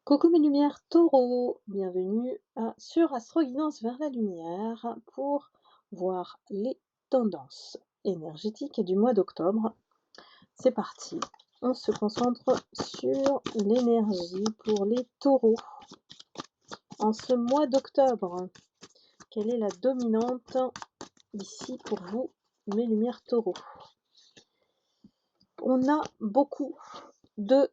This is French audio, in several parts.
Coucou mes lumières taureaux, bienvenue sur Astro Guidance vers la lumière pour voir les tendances énergétiques du mois d'octobre. C'est parti, on se concentre sur l'énergie pour les taureaux. En ce mois d'octobre, quelle est la dominante ici pour vous mes lumières taureaux? On a beaucoup de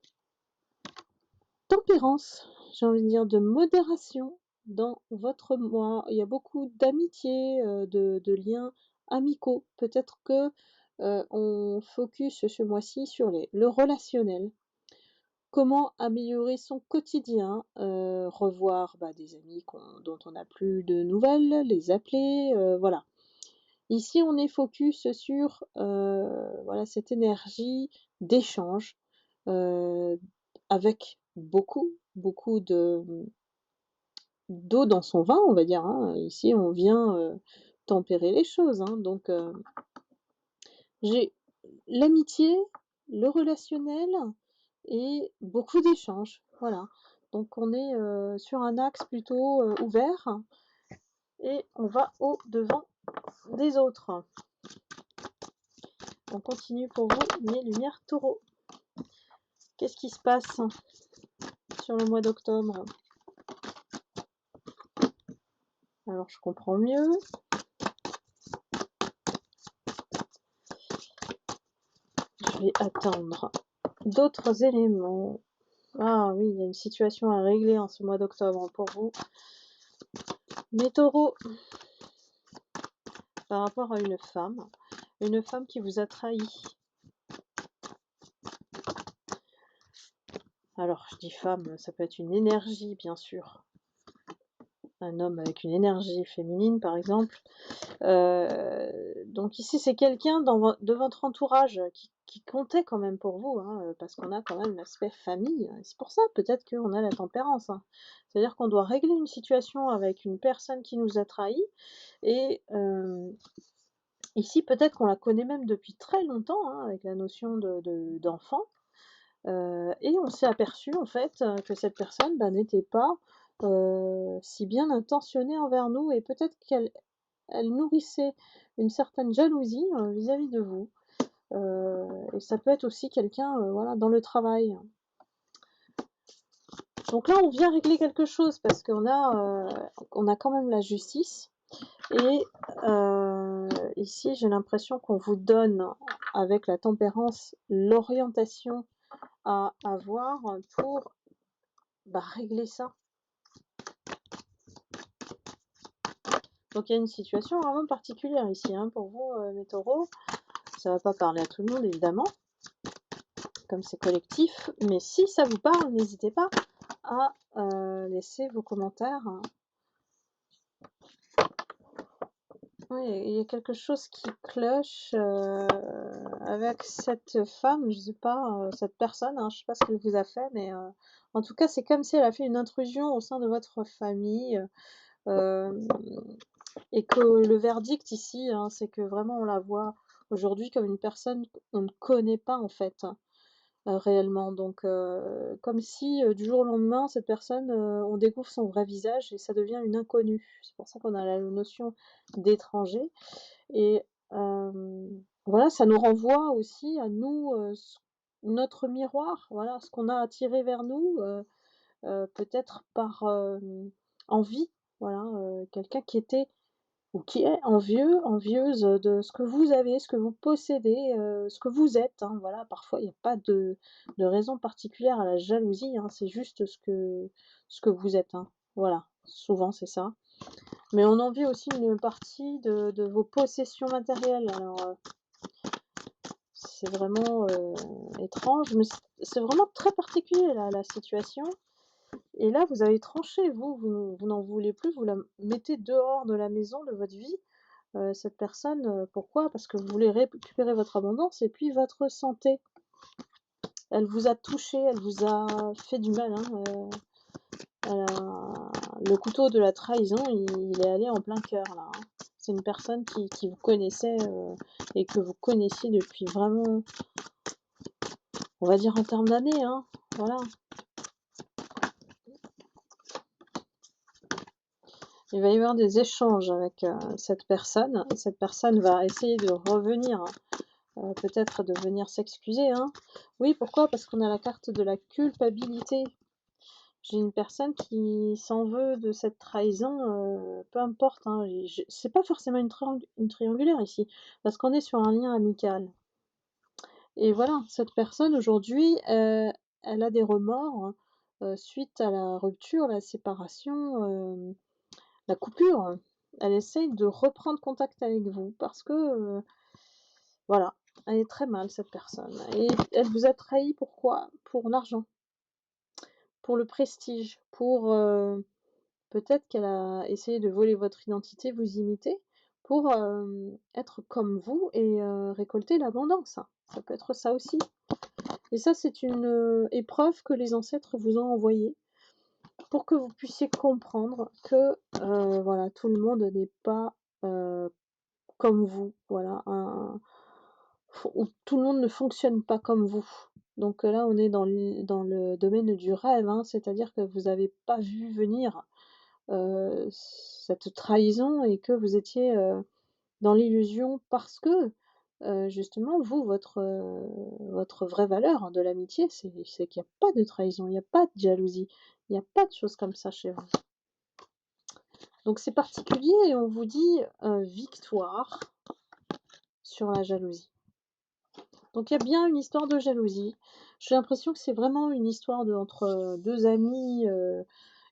tempérance, j'ai envie de dire de modération dans votre mois. Il y a beaucoup d'amitié, de liens amicaux. Peut-être que on focus ce mois-ci sur le relationnel. Comment améliorer son quotidien, revoir des amis dont on n'a plus de nouvelles, les appeler, voilà. Ici, on est focus sur voilà, cette énergie d'échange avec beaucoup d'eau dans son vin, on va dire, hein. Ici, on vient tempérer les choses, hein. Donc, j'ai l'amitié, le relationnel et beaucoup d'échanges. Voilà. Donc, on est sur un axe plutôt ouvert et on va au devant des autres. On continue pour vous, mes lumières taureaux. Qu'est-ce qui se passe sur le mois d'octobre? Alors, je comprends mieux. Je vais attendre d'autres éléments. Ah oui, il y a une situation à régler en ce mois d'octobre pour vous. Mes taureaux, par rapport à une femme qui vous a trahi. Alors, je dis femme, ça peut être une énergie, bien sûr. Un homme avec une énergie féminine, par exemple. Donc ici, c'est quelqu'un de votre entourage qui comptait quand même pour vous, hein, parce qu'on a quand même l'aspect famille. C'est pour ça, peut-être qu'on a la tempérance, hein. C'est-à-dire qu'on doit régler une situation avec une personne qui nous a trahis. Et ici, peut-être qu'on la connaît même depuis très longtemps, hein, avec la notion d'enfant. Et on s'est aperçu, en fait, que cette personne n'était pas si bien intentionnée envers nous. Et peut-être qu'elle nourrissait une certaine jalousie vis-à-vis de vous. Et ça peut être aussi quelqu'un voilà, dans le travail. Donc là, on vient régler quelque chose parce qu'on a quand même la justice. Et ici, j'ai l'impression qu'on vous donne, avec la tempérance, l'orientation à avoir pour régler ça. Donc il y a une situation vraiment particulière ici, hein, pour vous, mes taureaux. Ça va pas parler à tout le monde, évidemment, comme c'est collectif. Mais si ça vous parle, n'hésitez pas à laisser vos commentaires. Oui, il y a quelque chose qui cloche avec cette femme, je sais pas, cette personne, hein, je sais pas ce qu'elle vous a fait, mais en tout cas, c'est comme si elle a fait une intrusion au sein de votre famille, et que le verdict ici, hein, c'est que vraiment on la voit aujourd'hui comme une personne qu'on ne connaît pas en fait, réellement. Donc comme si du jour au lendemain, cette personne, on découvre son vrai visage et ça devient une inconnue. C'est pour ça qu'on a la notion d'étranger. Et voilà, ça nous renvoie aussi à nous, notre miroir, voilà, ce qu'on a attiré vers nous, peut-être par envie, voilà, quelqu'un qui était ou qui est envieuse de ce que vous avez, ce que vous possédez, ce que vous êtes, hein, voilà. Parfois, il n'y a pas de raison particulière à la jalousie, hein, c'est juste ce que vous êtes, hein, voilà. Souvent, c'est ça. Mais on envie aussi une partie de vos possessions matérielles. Alors, c'est vraiment étrange, mais c'est vraiment très particulier là, la situation. Et là, vous avez tranché, vous n'en voulez plus, vous la mettez dehors de la maison, de votre vie, cette personne. Pourquoi? Parce que vous voulez récupérer votre abondance et puis votre santé. Elle vous a touché, elle vous a fait du mal, hein, le couteau de la trahison, il est allé en plein cœur là, hein. C'est une personne qui vous connaissait et que vous connaissiez depuis vraiment, on va dire en termes d'années, hein, voilà. Il va y avoir des échanges avec, cette personne. Cette personne va essayer de revenir, peut-être de venir s'excuser, hein. Oui, pourquoi? Parce qu'on a la carte de la culpabilité. J'ai une personne qui s'en veut de cette trahison, peu importe, hein, et je c'est pas forcément une triangulaire ici, parce qu'on est sur un lien amical et voilà, cette personne aujourd'hui, elle a des remords, suite à la rupture, la séparation, la coupure. Elle essaye de reprendre contact avec vous parce que, voilà, elle est très mal cette personne et elle vous a trahi pourquoi? Pour l'argent, pour le prestige, pour, peut-être qu'elle a essayé de voler votre identité, vous imiter pour, être comme vous et récolter l'abondance. Ça peut être ça aussi et ça, c'est une, épreuve que les ancêtres vous ont envoyée pour que vous puissiez comprendre que, voilà, tout le monde n'est pas, comme vous. Voilà, un ou tout le monde ne fonctionne pas comme vous. Donc là, on est dans le domaine du rêve, hein, c'est-à-dire que vous avez pas vu venir cette trahison et que vous étiez, dans l'illusion parce que, justement vous, votre vraie valeur de l'amitié, c'est qu'il y a pas de trahison, il y a pas de jalousie, il y a pas de choses comme ça chez vous. Donc c'est particulier et on vous dit, victoire sur la jalousie. Donc il y a bien une histoire de jalousie. J'ai l'impression que c'est vraiment une histoire entre 2 amis,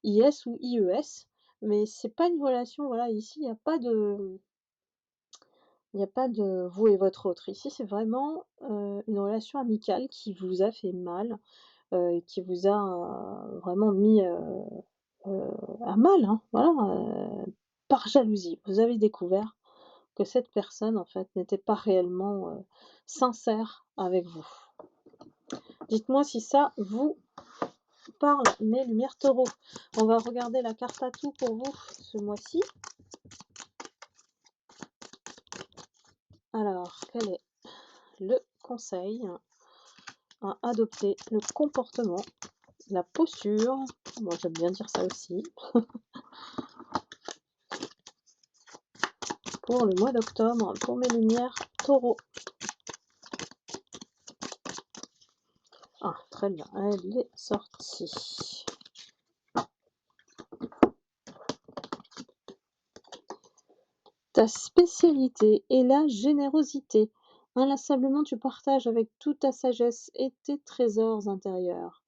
IS ou IES, mais c'est pas une relation, voilà, ici il y a pas de vous et votre autre. Ici, c'est vraiment, une relation amicale qui vous a fait mal, et qui vous a, vraiment mis, heu, à mal, hein, voilà, par jalousie. Vous avez découvert que cette personne, en fait, n'était pas réellement, sincère avec vous. Dites-moi si ça vous parle, mes lumières taureaux. On va regarder la carte atout pour vous ce mois-ci. Alors, quel est le conseil à adopter, le comportement, la posture, moi j'aime bien dire ça aussi, pour le mois d'octobre, pour mes lumières taureaux. Ah, très bien, elle est sortie. Ta spécialité est la générosité. Inlassablement, tu partages avec toute ta sagesse et tes trésors intérieurs.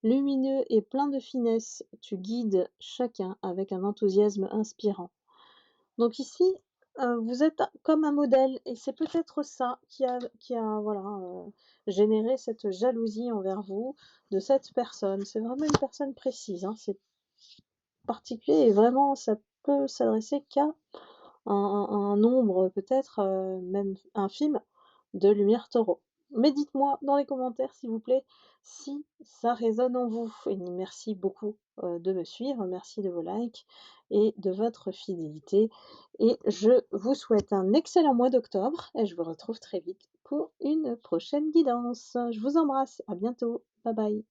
Lumineux et plein de finesse, tu guides chacun avec un enthousiasme inspirant. Donc ici, vous êtes comme un modèle et c'est peut-être ça qui a voilà, généré cette jalousie envers vous, de cette personne. C'est vraiment une personne précise, hein, c'est particulier et vraiment ça peut s'adresser qu'à un nombre peut-être, même infime de lumière taureau. Mais dites-moi dans les commentaires s'il vous plaît, si ça résonne en vous et merci beaucoup, de me suivre, merci de vos likes et de votre fidélité et je vous souhaite un excellent mois d'octobre et je vous retrouve très vite pour une prochaine guidance. Je vous embrasse, à bientôt. Bye bye.